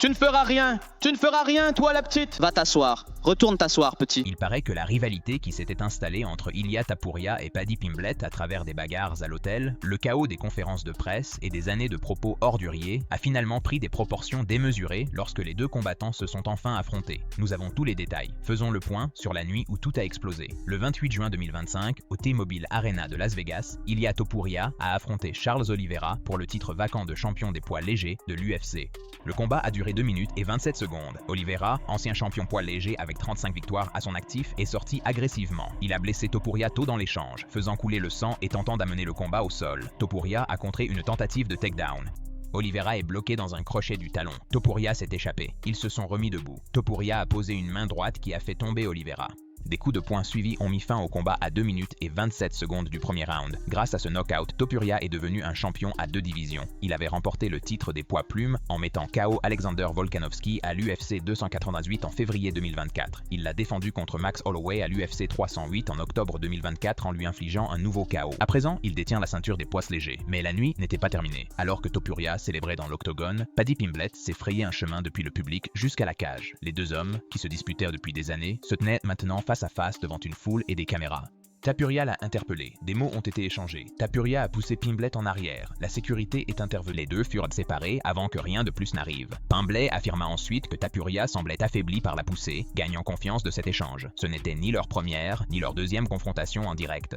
Tu ne feras rien! Tu ne feras rien, toi la petite! Va t'asseoir. Retourne t'asseoir, petit. Il paraît que la rivalité qui s'était installée entre Ilia Topuria et Paddy Pimblett à travers des bagarres à l'hôtel, le chaos des conférences de presse et des années de propos orduriers a finalement pris des proportions démesurées lorsque les deux combattants se sont enfin affrontés. Nous avons tous les détails. Faisons le point sur la nuit où tout a explosé. Le 28 juin 2025, au T-Mobile Arena de Las Vegas, Ilia Topuria a affronté Charles Oliveira pour le titre vacant de champion des poids légers de l'UFC. Le combat a duré 2 minutes et 27 secondes. Oliveira, ancien champion poids léger avec 35 victoires à son actif, est sorti agressivement. Il a blessé Topuria tôt dans l'échange, faisant couler le sang et tentant d'amener le combat au sol. Topuria a contré une tentative de takedown. Oliveira est bloqué dans un crochet du talon. Topuria s'est échappé. Ils se sont remis debout. Topuria a posé une main droite qui a fait tomber Oliveira. Des coups de poing suivis ont mis fin au combat à 2 minutes et 27 secondes du premier round. Grâce à ce knockout, Topuria est devenu un champion à 2 divisions. Il avait remporté le titre des poids plumes en mettant KO Alexander Volkanovski à l'UFC 288 en février 2024. Il l'a défendu contre Max Holloway à l'UFC 308 en octobre 2024 en lui infligeant un nouveau KO. À présent, il détient la ceinture des poids légers. Mais la nuit n'était pas terminée. Alors que Topuria célébrait dans l'octogone, Paddy Pimblett s'est frayé un chemin depuis le public jusqu'à la cage. Les deux hommes, qui se disputèrent depuis des années, se tenaient maintenant face à face devant une foule et des caméras. Topuria l'a interpellé. Des mots ont été échangés. Topuria a poussé Pimblett en arrière. La sécurité est intervenue. Les deux furent séparés avant que rien de plus n'arrive. Pimblett affirma ensuite que Topuria semblait affaibli par la poussée, gagnant confiance de cet échange. Ce n'était ni leur première, ni leur deuxième confrontation en direct.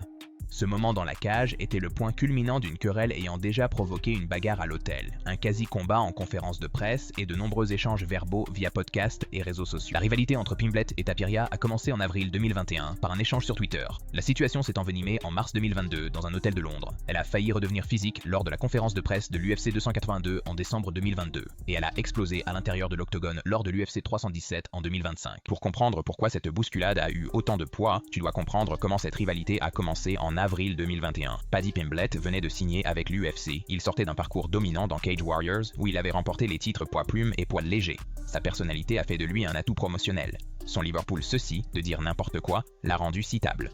Ce moment dans la cage était le point culminant d'une querelle ayant déjà provoqué une bagarre à l'hôtel, un quasi-combat en conférence de presse et de nombreux échanges verbaux via podcast et réseaux sociaux. La rivalité entre Pimblett et Topuria a commencé en avril 2021 par un échange sur Twitter. La situation s'est envenimée en mars 2022 dans un hôtel de Londres. Elle a failli redevenir physique lors de la conférence de presse de l'UFC 282 en décembre 2022 et elle a explosé à l'intérieur de l'octogone lors de l'UFC 317 en 2025. Pour comprendre pourquoi cette bousculade a eu autant de poids, tu dois comprendre comment cette rivalité a commencé en avril 2021. Paddy Pimblett venait de signer avec l'UFC. Il sortait d'un parcours dominant dans Cage Warriors où il avait remporté les titres poids plumes et poids léger. Sa personnalité a fait de lui un atout promotionnel. Son Liverpool ceci, de dire n'importe quoi, l'a rendu citable.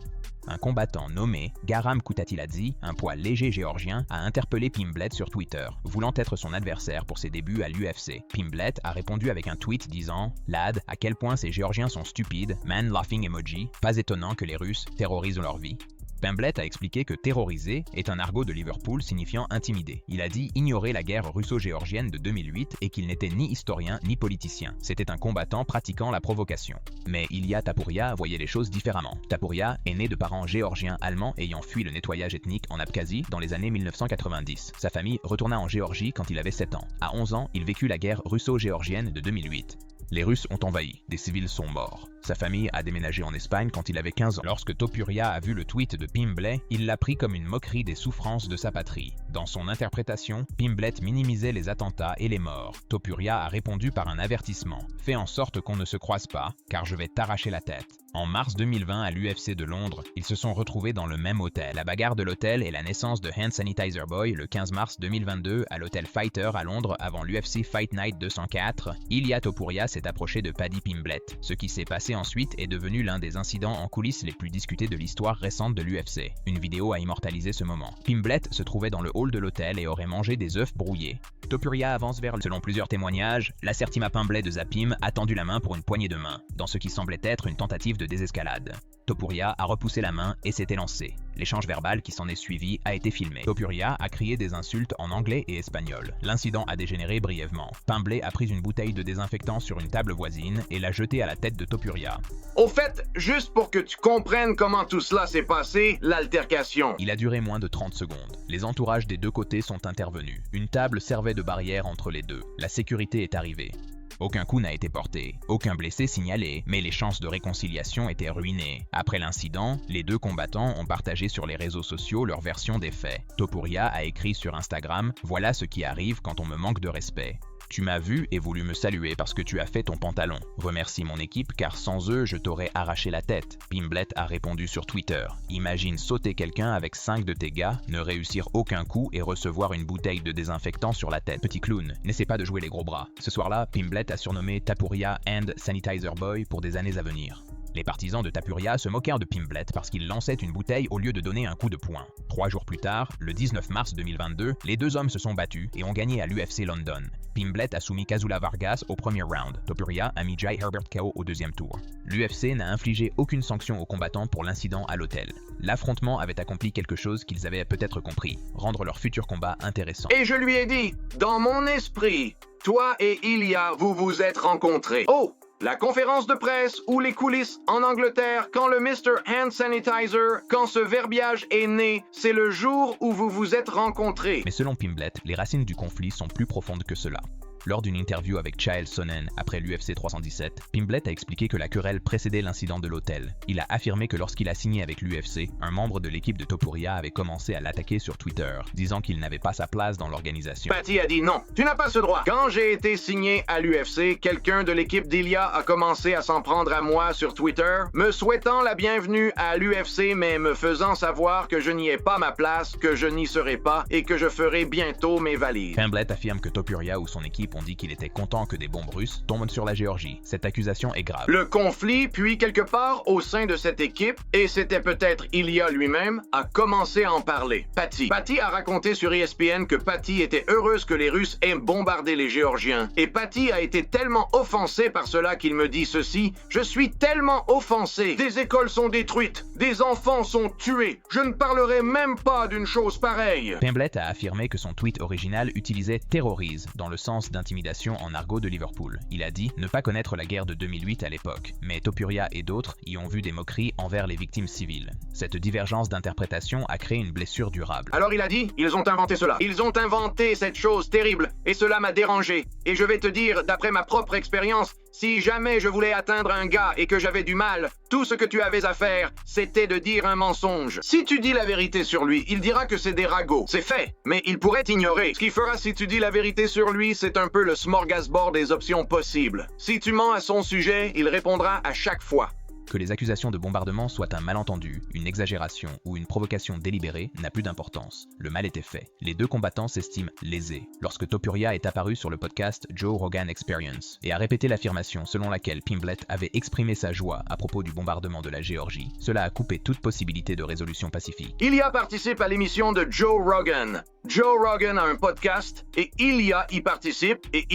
Un combattant nommé Garam Kutatiladze, un poids léger géorgien, a interpellé Pimblett sur Twitter, voulant être son adversaire pour ses débuts à l'UFC. Pimblett a répondu avec un tweet disant « Lad, à quel point ces Géorgiens sont stupides, man laughing emoji, pas étonnant que les Russes terrorisent leur vie ». Pimblett a expliqué que « terroriser » est un argot de Liverpool signifiant « intimider ». Il a dit ignorer la guerre russo-géorgienne de 2008 et qu'il n'était ni historien ni politicien. C'était un combattant pratiquant la provocation. Mais Ilia Topuria voyait les choses différemment. Topuria est né de parents géorgiens allemands ayant fui le nettoyage ethnique en Abkhazie dans les années 1990. Sa famille retourna en Géorgie quand il avait 7 ans. À 11 ans, il vécut la guerre russo-géorgienne de 2008. Les Russes ont envahi, des civils sont morts. Sa famille a déménagé en Espagne quand il avait 15 ans. Lorsque Topuria a vu le tweet de Pimblett, il l'a pris comme une moquerie des souffrances de sa patrie. Dans son interprétation, Pimblett minimisait les attentats et les morts. Topuria a répondu par un avertissement. « Fais en sorte qu'on ne se croise pas, car je vais t'arracher la tête ». En mars 2020 à l'UFC de Londres, ils se sont retrouvés dans le même hôtel. La bagarre de l'hôtel est la naissance de Hand Sanitizer Boy le 15 mars 2022 à l'hôtel Fighter à Londres avant l'UFC Fight Night 204. Ilia Topuria s'est approché de Paddy Pimblett. Ce qui s'est passé ensuite est devenu l'un des incidents en coulisses les plus discutés de l'histoire récente de l'UFC. Une vidéo a immortalisé ce moment. Pimblett se trouvait dans le hall de l'hôtel et aurait mangé des œufs brouillés. Topuria avance vers selon plusieurs témoignages, l'assertima Pimblett de Zapim a tendu la main pour une poignée de main, dans ce qui semblait être une tentative de désescalade. Topuria a repoussé la main et s'est élancé. L'échange verbal qui s'en est suivi a été filmé. Topuria a crié des insultes en anglais et espagnol. L'incident a dégénéré brièvement. Pimblett a pris une bouteille de désinfectant sur une table voisine et l'a jetée à la tête de Topuria. Au fait, juste pour que tu comprennes comment tout cela s'est passé, l'altercation. Il a duré moins de 30 secondes. Les entourages des deux côtés sont intervenus. Une table servait de barrière entre les deux. La sécurité est arrivée. Aucun coup n'a été porté, aucun blessé signalé, mais les chances de réconciliation étaient ruinées. Après l'incident, les deux combattants ont partagé sur les réseaux sociaux leur version des faits. Topuria a écrit sur Instagram « Voilà ce qui arrive quand on me manque de respect. Tu m'as vu et voulu me saluer parce que tu as fait ton pantalon. Remercie mon équipe car sans eux, je t'aurais arraché la tête. » Pimblett a répondu sur Twitter. Imagine sauter quelqu'un avec 5 de tes gars, ne réussir aucun coup et recevoir une bouteille de désinfectant sur la tête. Petit clown, n'essaie pas de jouer les gros bras. Ce soir-là, Pimblett a surnommé Topuria Hand Sanitizer Boy pour des années à venir. Les partisans de Tapuria se moquèrent de Pimblett parce qu'il lançait une bouteille au lieu de donner un coup de poing. 3 jours plus tard, le 19 mars 2022, les deux hommes se sont battus et ont gagné à l'UFC London. Pimblett a soumis Kazula Vargas au premier round. Topuria a mis Jai Herbert KO au deuxième tour. L'UFC n'a infligé aucune sanction aux combattants pour l'incident à l'hôtel. L'affrontement avait accompli quelque chose qu'ils avaient peut-être compris, rendre leur futur combat intéressant. Et je lui ai dit, dans mon esprit, toi et Ilya, vous vous êtes rencontrés. Oh! La conférence de presse ou les coulisses en Angleterre, quand le Mr. Hand Sanitizer, quand ce verbiage est né, c'est le jour où vous vous êtes rencontrés. Mais selon Pimblett, les racines du conflit sont plus profondes que cela. Lors d'une interview avec Chael Sonnen après l'UFC 317, Pimblett a expliqué que la querelle précédait l'incident de l'hôtel. Il a affirmé que lorsqu'il a signé avec l'UFC, un membre de l'équipe de Topuria avait commencé à l'attaquer sur Twitter, disant qu'il n'avait pas sa place dans l'organisation. Patty a dit non, tu n'as pas ce droit. Quand j'ai été signé à l'UFC, quelqu'un de l'équipe d'Ilya a commencé à s'en prendre à moi sur Twitter, me souhaitant la bienvenue à l'UFC, mais me faisant savoir que je n'y ai pas ma place, que je n'y serai pas et que je ferai bientôt mes valises. Pimblett affirme que Topuria ou son équipe ont dit qu'il était content que des bombes russes tombent sur la Géorgie. Cette accusation est grave. Le conflit, puis quelque part au sein de cette équipe, et c'était peut-être Ilya lui-même, a commencé à en parler. Patty a raconté sur ESPN que Patty était heureuse que les Russes aient bombardé les Géorgiens. Et Patty a été tellement offensé par cela qu'il me dit ceci, « Je suis tellement offensé. Des écoles sont détruites. Des enfants sont tués. Je ne parlerai même pas d'une chose pareille. » Pimblett a affirmé que son tweet original utilisait « terrorise » dans le sens d'intimidation en argot de Liverpool. Il a dit ne pas connaître la guerre de 2008 à l'époque, mais Topuria et d'autres y ont vu des moqueries envers les victimes civiles. Cette divergence d'interprétation a créé une blessure durable. Alors il a dit, ils ont inventé cela. Ils ont inventé cette chose terrible, et cela m'a dérangé. Et je vais te dire, d'après ma propre expérience, si jamais je voulais atteindre un gars et que j'avais du mal, tout ce que tu avais à faire, c'était de dire un mensonge. Si tu dis la vérité sur lui, il dira que c'est des ragots. C'est fait, mais il pourrait t'ignorer. Ce qu'il fera si tu dis la vérité sur lui, c'est un peu le smorgasbord des options possibles. Si tu mens à son sujet, il répondra à chaque fois. Que les accusations de bombardement soient un malentendu, une exagération ou une provocation délibérée n'a plus d'importance. Le mal était fait. Les deux combattants s'estiment lésés. Lorsque Topuria est apparu sur le podcast Joe Rogan Experience et a répété l'affirmation selon laquelle Pimblett avait exprimé sa joie à propos du bombardement de la Géorgie, cela a coupé toute possibilité de résolution pacifique. Ilya participe à l'émission de Joe Rogan. Joe Rogan a un podcast et Ilya y participe et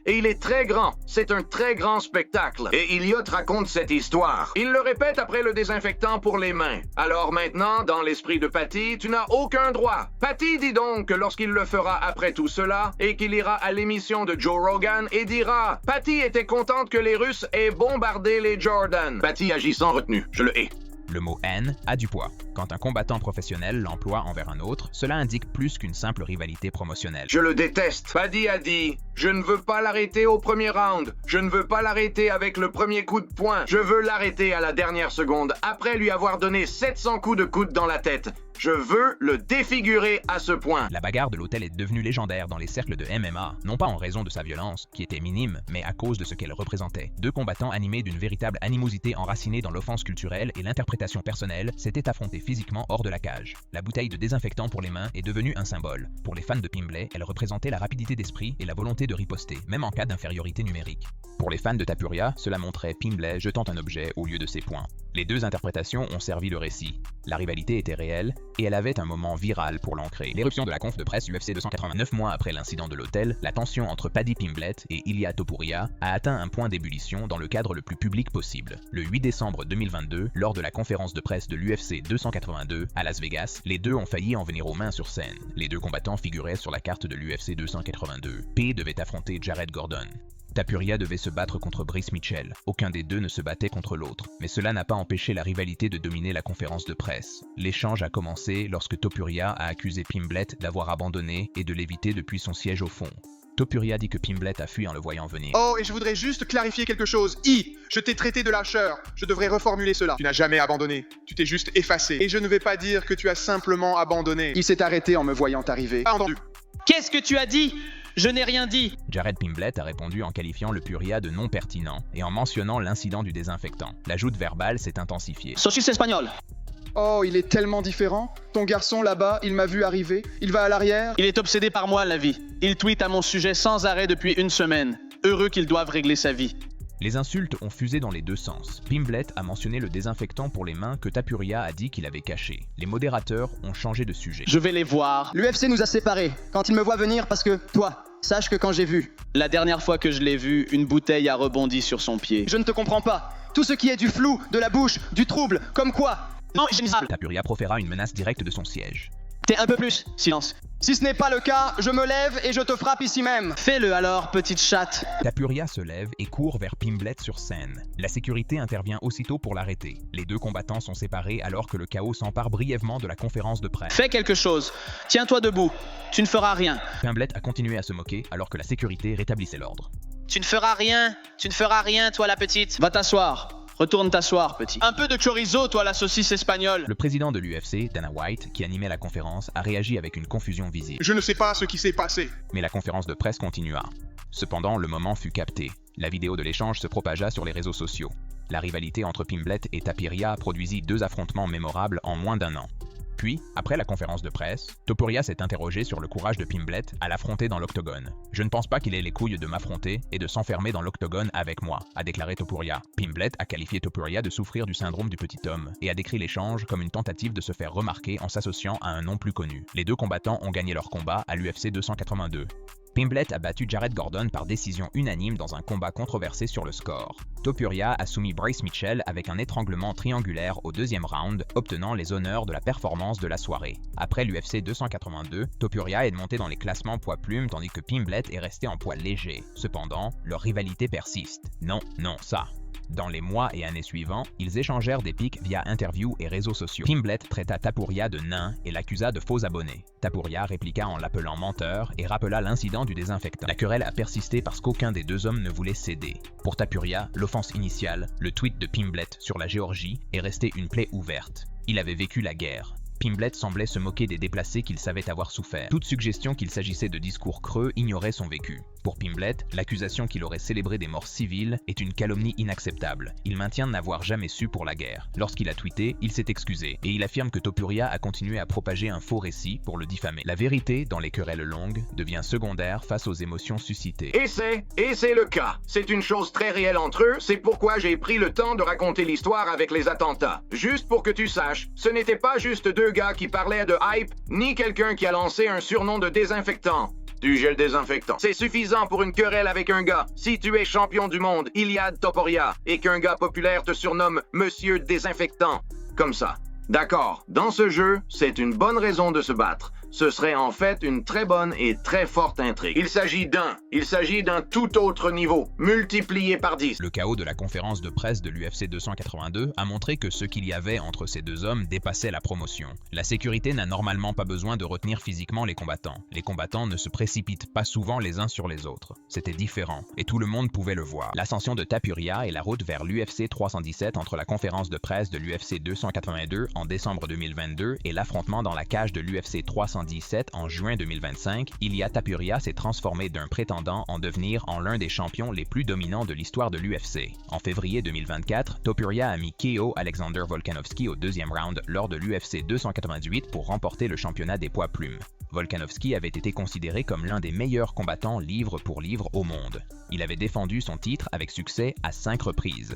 il est très grand. C'est un très grand spectacle. Et Ilya te raconte cette histoire. Il le répète après le désinfectant pour les mains. Alors maintenant, dans l'esprit de Patty, tu n'as aucun droit. Patty dit donc que lorsqu'il le fera après tout cela et qu'il ira à l'émission de Joe Rogan et dira « Patty était contente que les Russes aient bombardé les Jordan. » Patty agit sans retenue. Je le hais. Le mot « haine » a du poids. Quand un combattant professionnel l'emploie envers un autre, cela indique plus qu'une simple rivalité promotionnelle. Je le déteste. Paddy a dit « Je ne veux pas l'arrêter au premier round. Je ne veux pas l'arrêter avec le premier coup de poing. Je veux l'arrêter à la dernière seconde, après lui avoir donné 700 coups de coude dans la tête. Je veux le défigurer à ce point. » La bagarre de l'hôtel est devenue légendaire dans les cercles de MMA, non pas en raison de sa violence, qui était minime, mais à cause de ce qu'elle représentait. Deux combattants animés d'une véritable animosité enracinée dans l'offense culturelle et l'interprétation personnelle s'étaient affrontés physiquement hors de la cage. La bouteille de désinfectant pour les mains est devenue un symbole. Pour les fans de Pimblett, elle représentait la rapidité d'esprit et la volonté de riposter, même en cas d'infériorité numérique. Pour les fans de Tapuria, cela montrait Pimblett jetant un objet au lieu de ses poings. Les deux interprétations ont servi le récit. La rivalité était réelle, et elle avait un moment viral pour l'ancrer. L'éruption de la conf de presse UFC 289 mois après l'incident de l'hôtel, la tension entre Paddy Pimblett et Ilya Topuria a atteint un point d'ébullition dans le cadre le plus public possible. Le 8 décembre 2022, lors de la conférence de presse de l'UFC 282 à Las Vegas, les deux ont failli en venir aux mains sur scène. Les deux combattants figuraient sur la carte de l'UFC 282. P devait affronter Jared Gordon. Tapuria devait se battre contre Brice Mitchell. Aucun des deux ne se battait contre l'autre, mais cela n'a pas empêché la rivalité de dominer la conférence de presse. L'échange a commencé lorsque Topuria a accusé Pimblett d'avoir abandonné et de l'éviter depuis son siège au fond. Topuria dit que Pimblett a fui en le voyant venir. Oh, et je voudrais juste clarifier quelque chose. Je t'ai traité de lâcheur. Je devrais reformuler cela. Tu n'as jamais abandonné. Tu t'es juste effacé. Et je ne vais pas dire que tu as simplement abandonné. Il s'est arrêté en me voyant arriver. Pas entendu. Qu'est-ce que tu as dit? Je n'ai rien dit. Jared Pimblett a répondu en qualifiant le Puria de non pertinent et en mentionnant l'incident du désinfectant. La joute verbale s'est intensifiée. Saucisse espagnole. Oh, il est tellement différent. Ton garçon là-bas, il m'a vu arriver. Il va à l'arrière. Il est obsédé par moi, la vie. Il tweet à mon sujet sans arrêt depuis une semaine. Heureux qu'ils doivent régler sa vie. Les insultes ont fusé dans les deux sens. Pimblett a mentionné le désinfectant pour les mains que Topuria a dit qu'il avait caché. Les modérateurs ont changé de sujet. Je vais les voir. L'UFC nous a séparés. Quand il me voit venir, parce que, toi, sache que quand j'ai vu, La dernière fois que je l'ai vu, une bouteille a rebondi sur son pied. je ne te comprends pas. Tout ce qui est du flou, de la bouche, du trouble, comme quoi. Non, je ne sais pas. Topuria proféra une menace directe de son siège. T'es un peu plus. Silence. Si ce n'est pas le cas, je me lève et je te frappe ici même. Fais-le alors, petite chatte. Topuria se lève et court vers Pimblett sur scène. La sécurité intervient aussitôt pour l'arrêter. Les deux combattants sont séparés alors que le chaos s'empare brièvement de la conférence de presse. Fais quelque chose. Tiens-toi debout. Tu ne feras rien. Pimblett a continué à se moquer alors que la sécurité rétablissait l'ordre. Tu ne feras rien. Tu ne feras rien, toi la petite. Va t'asseoir. Retourne t'asseoir, petit. Un peu de chorizo, toi, la saucisse espagnole. Le président de l'UFC, Dana White, qui animait la conférence, a réagi avec une confusion visible. Je ne sais pas ce qui s'est passé. Mais la conférence de presse continua. Cependant, le moment fut capté. La vidéo de l'échange se propagea sur les réseaux sociaux. La rivalité entre Pimblett et Topuria produisit deux affrontements mémorables en moins d'un an. Puis, après la conférence de presse, Topuria s'est interrogé sur le courage de Pimblett à l'affronter dans l'octogone. « Je ne pense pas qu'il ait les couilles de m'affronter et de s'enfermer dans l'octogone avec moi », a déclaré Topuria. Pimblett a qualifié Topuria de souffrir du syndrome du petit homme et a décrit l'échange comme une tentative de se faire remarquer en s'associant à un nom plus connu. Les deux combattants ont gagné leur combat à l'UFC 282. Pimblett a battu Jared Gordon par décision unanime dans un combat controversé sur le score. Topuria a soumis Bryce Mitchell avec un étranglement triangulaire au deuxième round, obtenant les honneurs de la performance de la soirée. Après l'UFC 282, Topuria est monté dans les classements poids plume tandis que Pimblett est resté en poids léger. Cependant, leur rivalité persiste. Non, ça. Dans les mois et années suivants, ils échangèrent des pics via interviews et réseaux sociaux. Pimblett traita Topuria de nain et l'accusa de faux abonnés. Topuria répliqua en l'appelant menteur et rappela l'incident du désinfectant. La querelle a persisté parce qu'aucun des deux hommes ne voulait céder. Pour Topuria, l'offense initiale, le tweet de Pimblett sur la Géorgie, est resté une plaie ouverte. Il avait vécu la guerre. Pimblett semblait se moquer des déplacés qu'il savait avoir souffert. Toute suggestion qu'il s'agissait de discours creux ignorait son vécu. Pour Pimblett, l'accusation qu'il aurait célébré des morts civiles est une calomnie inacceptable. Il maintient n'avoir jamais su pour la guerre. Lorsqu'il a tweeté, il s'est excusé et il affirme que Topuria a continué à propager un faux récit pour le diffamer. La vérité, dans les querelles longues, devient secondaire face aux émotions suscitées. Et c'est le cas. C'est une chose très réelle entre eux, c'est pourquoi j'ai pris le temps de raconter l'histoire avec les attentats. Juste pour que tu saches, ce n'était pas juste deux gars qui parlaient de hype, ni quelqu'un qui a lancé un surnom de désinfectant. Du gel désinfectant. C'est suffisant pour une querelle avec un gars. Si tu es champion du monde, Iliad Topuria, et qu'un gars populaire te surnomme Monsieur Désinfectant, comme ça. D'accord, dans ce jeu, c'est une bonne raison de se battre. Ce serait en fait une très bonne et très forte intrigue. Il s'agit d'un tout autre niveau, multiplié par 10. Le chaos de la conférence de presse de l'UFC 282 a montré que ce qu'il y avait entre ces deux hommes dépassait la promotion. La sécurité n'a normalement pas besoin de retenir physiquement les combattants. Les combattants ne se précipitent pas souvent les uns sur les autres. C'était différent, et tout le monde pouvait le voir. L'ascension de Topuria et la route vers l'UFC 317 entre la conférence de presse de l'UFC 282 en décembre 2022 et l'affrontement dans la cage de l'UFC 317 en juin 2025, Ilia Topuria s'est transformé d'un prétendant en devenir l'un des champions les plus dominants de l'histoire de l'UFC. En février 2024, Topuria a mis KO Alexander Volkanovski au deuxième round lors de l'UFC 298 pour remporter le championnat des poids plumes. Volkanovski avait été considéré comme l'un des meilleurs combattants livre pour livre au monde. Il avait défendu son titre avec succès à 5 reprises.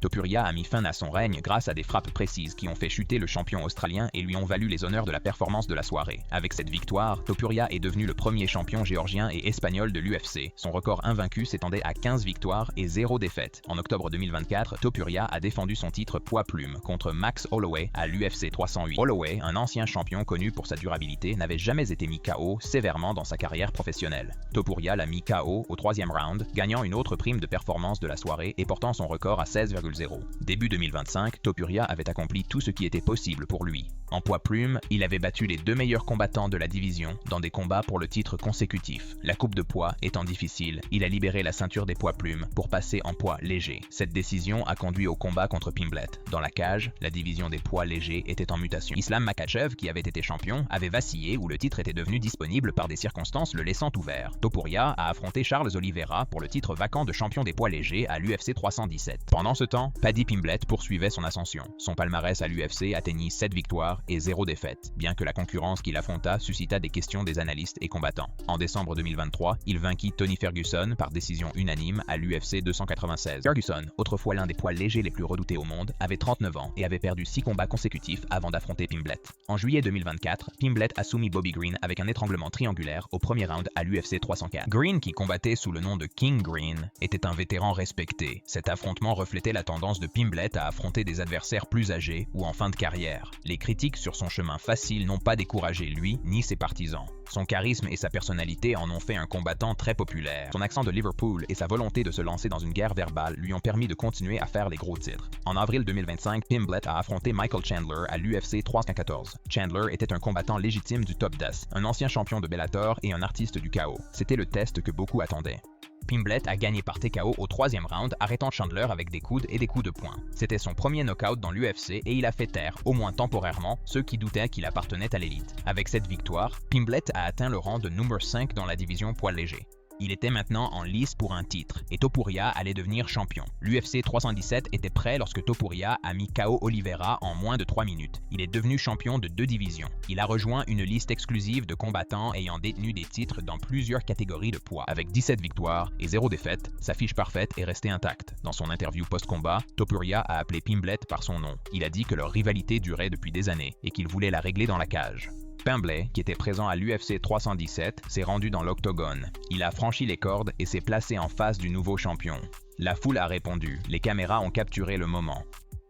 Topuria a mis fin à son règne grâce à des frappes précises qui ont fait chuter le champion australien et lui ont valu les honneurs de la performance de la soirée. Avec cette victoire, Topuria est devenu le premier champion géorgien et espagnol de l'UFC. Son record invaincu s'étendait à 15 victoires et 0 défaites. En octobre 2024, Topuria a défendu son titre poids plume contre Max Holloway à l'UFC 308. Holloway, un ancien champion connu pour sa durabilité, n'avait jamais été mis KO sévèrement dans sa carrière professionnelle. Topuria l'a mis KO au 3e round, gagnant une autre prime de performance de la soirée et portant son record à 16,0. Début 2025, Topuria avait accompli tout ce qui était possible pour lui. En poids plume, il avait battu les deux meilleurs combattants de la division dans des combats pour le titre consécutif. La coupe de poids étant difficile, il a libéré la ceinture des poids plumes pour passer en poids léger. Cette décision a conduit au combat contre Pimblett. Dans la cage, la division des poids légers était en mutation. Islam Makhachev, qui avait été champion, avait vacillé où le titre était devenu disponible par des circonstances le laissant ouvert. Topuria a affronté Charles Oliveira pour le titre vacant de champion des poids légers à l'UFC 317. Pendant ce temps, temps, Paddy Pimblett poursuivait son ascension. Son palmarès à l'UFC atteignit 7 victoires et 0 défaites, bien que la concurrence qu'il affronta suscita des questions des analystes et combattants. En décembre 2023, il vainquit Tony Ferguson par décision unanime à l'UFC 296. Ferguson, autrefois l'un des poids légers les plus redoutés au monde, avait 39 ans et avait perdu 6 combats consécutifs avant d'affronter Pimblett. En juillet 2024, Pimblett a soumis Bobby Green avec un étranglement triangulaire au premier round à l'UFC 304. Green, qui combattait sous le nom de King Green, était un vétéran respecté. Cet affrontement reflétait la tendance de Pimblett à affronter des adversaires plus âgés ou en fin de carrière. Les critiques sur son chemin facile n'ont pas découragé lui ni ses partisans. Son charisme et sa personnalité en ont fait un combattant très populaire. Son accent de Liverpool et sa volonté de se lancer dans une guerre verbale lui ont permis de continuer à faire les gros titres. En avril 2025, Pimblett a affronté Michael Chandler à l'UFC 314. Chandler était un combattant légitime du top 10, un ancien champion de Bellator et un artiste du chaos. C'était le test que beaucoup attendaient. Pimblett a gagné par TKO au 3e round, arrêtant Chandler avec des coudes et des coups de poing. C'était son premier knockout dans l'UFC et il a fait taire, au moins temporairement, ceux qui doutaient qu'il appartenait à l'élite. Avec cette victoire, Pimblett a atteint le rang de numéro 5 dans la division poids léger. Il était maintenant en lice pour un titre, et Topuria allait devenir champion. L'UFC 317 était prêt lorsque Topuria a mis KO Oliveira en moins de 3 minutes. Il est devenu champion de 2 divisions. Il a rejoint une liste exclusive de combattants ayant détenu des titres dans plusieurs catégories de poids. Avec 17 victoires et 0 défaites, sa fiche parfaite est restée intacte. Dans son interview post-combat, Topuria a appelé Pimblett par son nom. Il a dit que leur rivalité durait depuis des années et qu'il voulait la régler dans la cage. Pimblett, qui était présent à l'UFC 317, s'est rendu dans l'octogone. Il a franchi les cordes et s'est placé en face du nouveau champion. La foule a répondu, les caméras ont capturé le moment.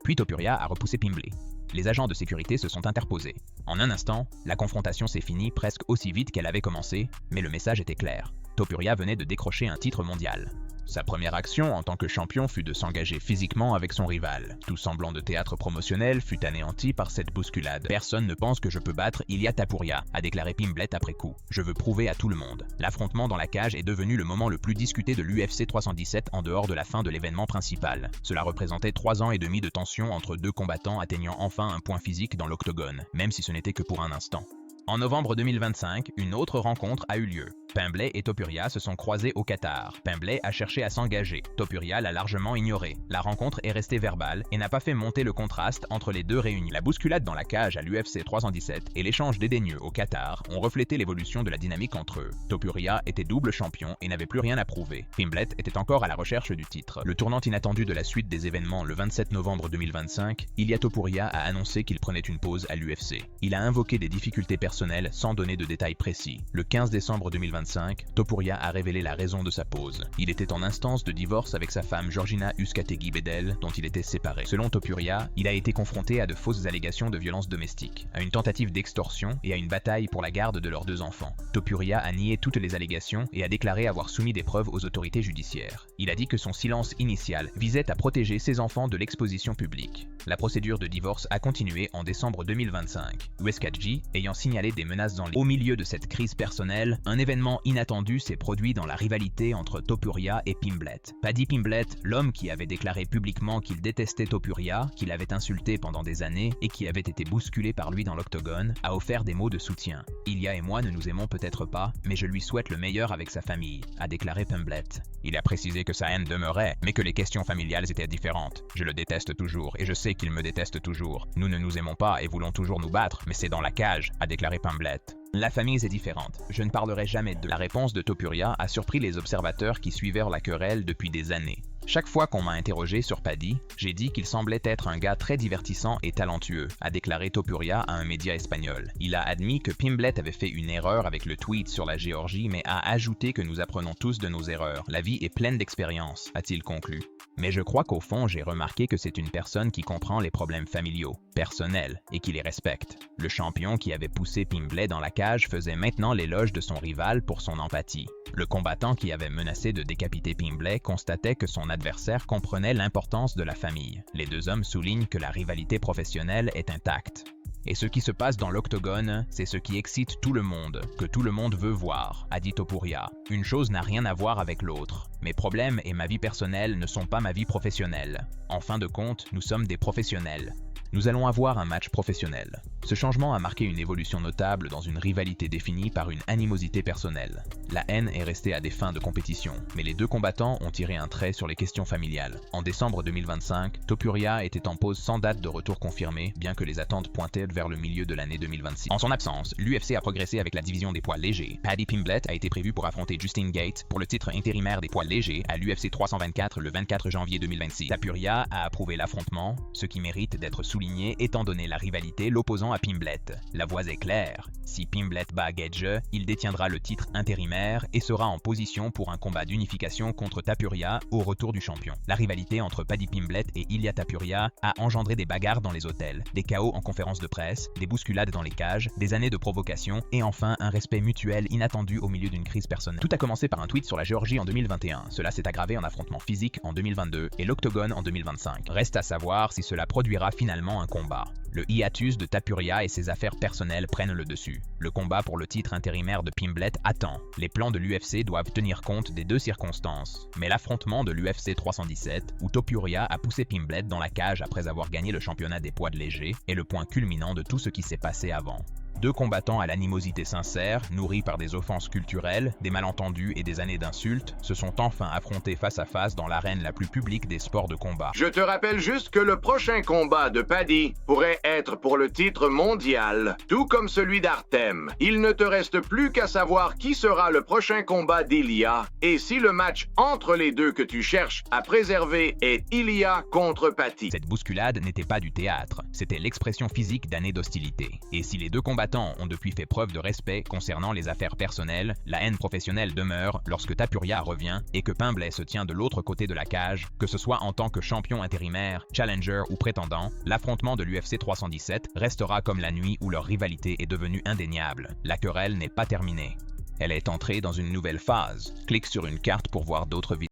Puis Topuria a repoussé Pimblett. Les agents de sécurité se sont interposés. En un instant, la confrontation s'est finie presque aussi vite qu'elle avait commencé, mais le message était clair. Topuria venait de décrocher un titre mondial. Sa première action en tant que champion fut de s'engager physiquement avec son rival. Tout semblant de théâtre promotionnel fut anéanti par cette bousculade. « Personne ne pense que je peux battre Ilia Topuria », a déclaré Pimblett après coup. « Je veux prouver à tout le monde. » L'affrontement dans la cage est devenu le moment le plus discuté de l'UFC 317 en dehors de la fin de l'événement principal. Cela représentait 3 ans et demi de tension entre deux combattants atteignant enfin un point physique dans l'octogone, même si ce n'était que pour un instant. En novembre 2025, une autre rencontre a eu lieu. Pimblett et Topuria se sont croisés au Qatar. Pimblett a cherché à s'engager. Topuria l'a largement ignoré. La rencontre est restée verbale et n'a pas fait monter le contraste entre les deux réunis. La bousculade dans la cage à l'UFC 317 et l'échange dédaigneux au Qatar ont reflété l'évolution de la dynamique entre eux. Topuria était double champion et n'avait plus rien à prouver. Pimblett était encore à la recherche du titre. Le tournant inattendu de la suite des événements le 27 novembre 2025, Ilia Topuria a annoncé qu'il prenait une pause à l'UFC. Il a invoqué des difficultés personnelles sans donner de détails précis. Le 15 décembre 2025, Topuria a révélé la raison de sa pause. Il était en instance de divorce avec sa femme Georgina Uskategui Bedel, dont il était séparé. Selon Topuria, il a été confronté à de fausses allégations de violence domestique, à une tentative d'extorsion et à une bataille pour la garde de leurs 2 enfants. Topuria a nié toutes les allégations et a déclaré avoir soumis des preuves aux autorités judiciaires. Il a dit que son silence initial visait à protéger ses enfants de l'exposition publique. La procédure de divorce a continué en décembre 2025. Uskategui ayant signalé des menaces dans les... Au milieu de cette crise personnelle, un événement inattendu s'est produit dans la rivalité entre Topuria et Pimblett. Paddy Pimblett, l'homme qui avait déclaré publiquement qu'il détestait Topuria, qu'il avait insulté pendant des années et qui avait été bousculé par lui dans l'octogone, a offert des mots de soutien. « Ilia et moi ne nous aimons peut-être pas, mais je lui souhaite le meilleur avec sa famille », a déclaré Pimblett. Il a précisé que sa haine demeurait, mais que les questions familiales étaient différentes. « Je le déteste toujours et je sais qu'il me déteste toujours. Nous ne nous aimons pas et voulons toujours nous battre, mais c'est dans la cage », a déclaré Pimblett. La famille est différente. Je ne parlerai jamais de... La réponse de Topuria a surpris les observateurs qui suivirent la querelle depuis des années. Chaque fois qu'on m'a interrogé sur Paddy, j'ai dit qu'il semblait être un gars très divertissant et talentueux, a déclaré Topuria à un média espagnol. Il a admis que Pimblett avait fait une erreur avec le tweet sur la Géorgie, mais a ajouté que nous apprenons tous de nos erreurs. La vie est pleine d'expériences, a-t-il conclu. Mais je crois qu'au fond, j'ai remarqué que c'est une personne qui comprend les problèmes familiaux, personnels, et qui les respecte. Le champion qui avait poussé Pimblett dans la cage faisait maintenant l'éloge de son rival pour son empathie. Le combattant qui avait menacé de décapiter Pimblett constatait que son adversaire comprenait l'importance de la famille. Les 2 hommes soulignent que la rivalité professionnelle est intacte. Et ce qui se passe dans l'octogone, c'est ce qui excite tout le monde, que tout le monde veut voir, a dit Topuria. Une chose n'a rien à voir avec l'autre. Mes problèmes et ma vie personnelle ne sont pas ma vie professionnelle. En fin de compte, nous sommes des professionnels. Nous allons avoir un match professionnel. Ce changement a marqué une évolution notable dans une rivalité définie par une animosité personnelle. La haine est restée à des fins de compétition, mais les deux combattants ont tiré un trait sur les questions familiales. En décembre 2025, Topuria était en pause sans date de retour confirmée, bien que les attentes pointaient vers le milieu de l'année 2026. En son absence, l'UFC a progressé avec la division des poids légers. Paddy Pimblett a été prévu pour affronter Justin Gaethje pour le titre intérimaire des poids légers à l'UFC 324 le 24 janvier 2026. Topuria a approuvé l'affrontement, ce qui mérite d'être souligné étant donné la rivalité l'opposant à Pimblett. La voie est claire. Si Pimblett bat Gaethje, il détiendra le titre intérimaire et sera en position pour un combat d'unification contre Topuria au retour du champion. La rivalité entre Paddy Pimblett et Ilia Topuria a engendré des bagarres dans les hôtels, des chaos en conférence de presse, des bousculades dans les cages, des années de provocation et enfin un respect mutuel inattendu au milieu d'une crise personnelle. Tout a commencé par un tweet sur la Géorgie en 2021. Cela s'est aggravé en affrontement physique en 2022 et l'Octogone en 2025. Reste à savoir si cela produira finalement un combat. Le hiatus de Topuria et ses affaires personnelles prennent le dessus. Le combat pour le titre intérimaire de Pimblett attend. Les plans de l'UFC doivent tenir compte des deux circonstances. Mais l'affrontement de l'UFC 317, où Topuria a poussé Pimblett dans la cage après avoir gagné le championnat des poids légers, est le point culminant de tout ce qui s'est passé avant. Deux combattants à l'animosité sincère, nourris par des offenses culturelles, des malentendus et des années d'insultes, se sont enfin affrontés face à face dans l'arène la plus publique des sports de combat. Je te rappelle juste que le prochain combat de Paddy pourrait être pour le titre mondial, tout comme celui d'Artem. Il ne te reste plus qu'à savoir qui sera le prochain combat d'Ilia, et si le match entre les deux que tu cherches à préserver est Ilia contre Paddy. Cette bousculade n'était pas du théâtre, c'était l'expression physique d'années d'hostilité. Et si les deux combattants ont depuis fait preuve de respect concernant les affaires personnelles, la haine professionnelle demeure lorsque Topuria revient et que Pimblett se tient de l'autre côté de la cage, que ce soit en tant que champion intérimaire, challenger ou prétendant. L'affrontement de l'UFC 317 restera comme la nuit où leur rivalité est devenue indéniable. La querelle n'est pas terminée. Elle est entrée dans une nouvelle phase. Clique sur une carte pour voir d'autres vidéos.